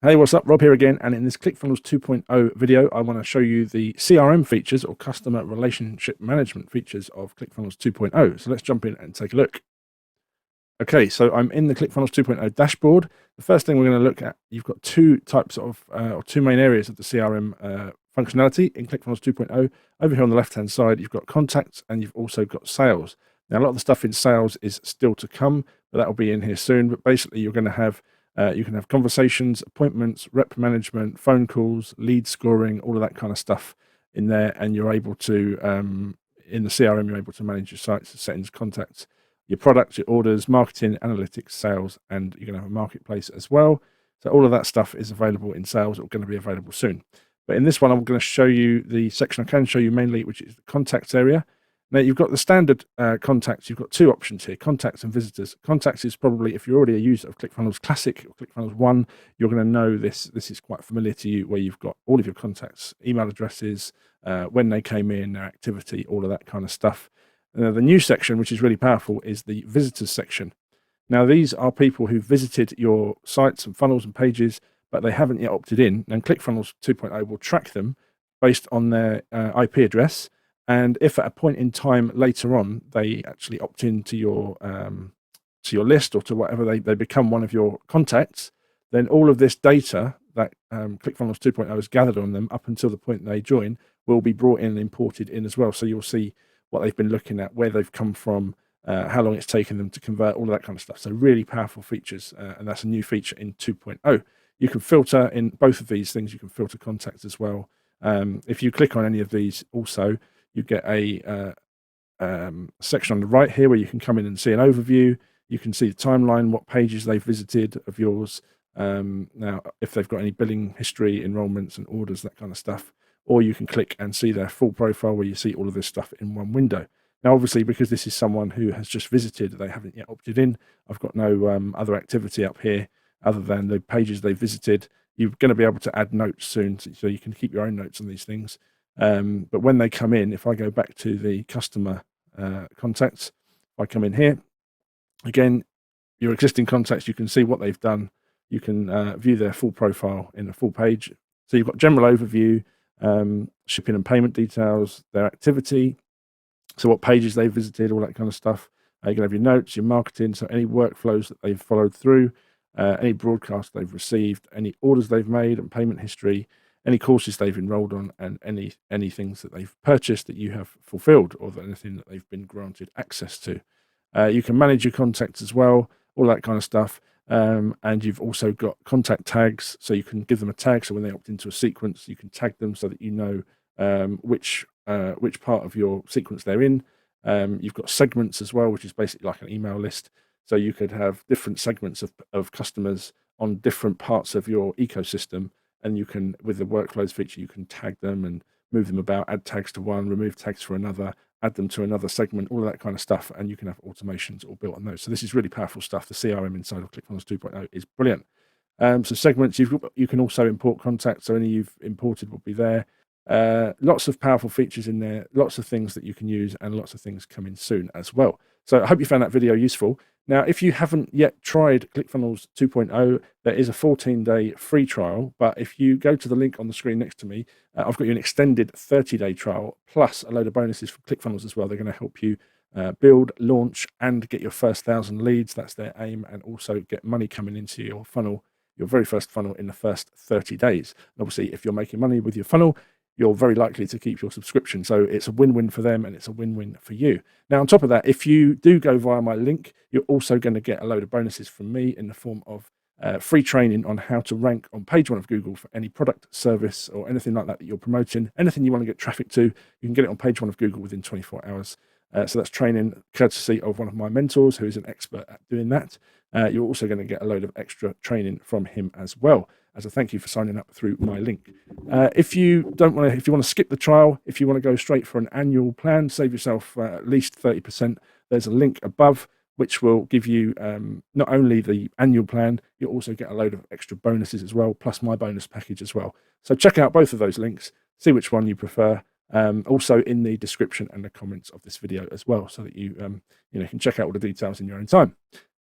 Hey, what's up? Rob here again, and in this ClickFunnels 2.0 video, I want to show you the CRM features or customer relationship management features of ClickFunnels 2.0. So let's jump in and take a look. Okay, so I'm in the ClickFunnels 2.0 dashboard. The first thing we're going to look at, you've got two types of, or two main areas of the CRM functionality in ClickFunnels 2.0. Over here on the left-hand side, you've got contacts and you've also got sales. Now, a lot of the stuff in sales is still to come, but that will be in here soon. But basically, you're going to have you can have conversations, appointments, rep management, phone calls, lead scoring, all of that kind of stuff in there. And you're able to, in the CRM, you're able to manage your sites, settings, contacts, your products, your orders, marketing, analytics, sales, and you're going to have a marketplace as well. So all of that stuff is available in sales or going to be available soon. But in this one, I'm going to show you the section I can show you mainly, which is the contacts area. Now, you've got the standard contacts. You've got two options here, contacts and visitors. Contacts is probably, if you're already a user of ClickFunnels Classic or ClickFunnels 1, you're going to know this. This is quite familiar to you, where you've got all of your contacts, email addresses, when they came in, their activity, all of that kind of stuff. The new section, which is really powerful, is the visitors section. Now, these are people who visited your sites and funnels and pages, but they haven't yet opted in. And ClickFunnels 2.0 will track them based on their IP address. And if at a point in time later on they actually opt into your list or to whatever, they become one of your contacts, then all of this data that ClickFunnels 2.0 has gathered on them up until the point they join will be brought in and imported in as well. So you'll see what they've been looking at, where they've come from, how long it's taken them to convert, all of that kind of stuff. So really powerful features, and that's a new feature in 2.0. You can filter in both of these things. You can filter contacts as well. If you click on any of these also, you get a section on the right here where you can come in and see an overview. You can see the timeline, what pages they've visited of yours. Now, if they've got any billing history, enrollments and orders, that kind of stuff. Or you can click and see their full profile where you see all of this stuff in one window. Now, obviously, because this is someone who has just visited, they haven't yet opted in. I've got no other activity up here other than the pages they've visited. You're going to be able to add notes soon, so you can keep your own notes on these things. But when they come in, if I go back to the customer contacts, I come in here, again, your existing contacts, you can see what they've done. You can view their full profile in a full page. So you've got general overview, shipping and payment details, their activity, so what pages they've visited, all that kind of stuff. You can have your notes, your marketing, so any workflows that they've followed through, any broadcasts they've received, any orders they've made and payment history, any courses they've enrolled on, and any things that they've purchased that you have fulfilled, or anything that they've been granted access to. You can manage your contacts as well, all that kind of stuff. And you've also got contact tags, so you can give them a tag. So when they opt into a sequence, you can tag them so that you know which part of your sequence they're in. You've got segments as well, which is basically like an email list. So you could have different segments of customers on different parts of your ecosystem. And you can, with the workflows feature, you can tag them and move them about, add tags to one, remove tags for another, add them to another segment, all of that kind of stuff. And you can have automations all built on those. So this is really powerful stuff. The CRM inside of ClickFunnels 2.0 is brilliant. So segments, you can also import contacts. So any you've imported will be there. Lots of powerful features in there, lots of things that you can use, and lots of things coming soon as well. So I hope you found that video useful. Now, if you haven't yet tried ClickFunnels 2.0, there is a 14-day free trial. But if you go to the link on the screen next to me, I've got you an extended 30-day trial, plus a load of bonuses from ClickFunnels as well. They're going to help you build, launch, and get your first 1,000 leads. That's their aim, and also get money coming into your funnel, your very first funnel, in the first 30 days. And obviously, if you're making money with your funnel, you're very likely to keep your subscription. So it's a win-win for them, and it's a win-win for you. Now, on top of that, if you do go via my link, you're also going to get a load of bonuses from me in the form of free training on how to rank on page 1 of Google for any product, service, or anything like that you're promoting. Anything you want to get traffic to, you can get it on page 1 of Google within 24 hours. So that's training courtesy of one of my mentors who is an expert at doing that. You're also going to get a load of extra training from him as well, as a thank you for signing up through my link. If you want to skip the trial, if you want to go straight for an annual plan, save yourself at least 30%, there's a link above which will give you not only the annual plan, you'll also get a load of extra bonuses as well, plus my bonus package as well. So check out both of those links, see which one you prefer. Also in the description and the comments of this video as well, so that you can check out all the details in your own time.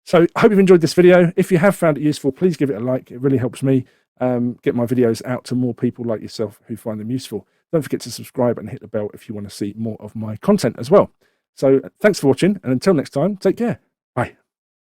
So I hope you've enjoyed this video. If you have found it useful, please give it a like. It really helps me. get my videos out to more people like yourself who find them useful. Don't forget to subscribe and hit the bell if you want to see more of my content as well. So thanks for watching, and until next time, take care.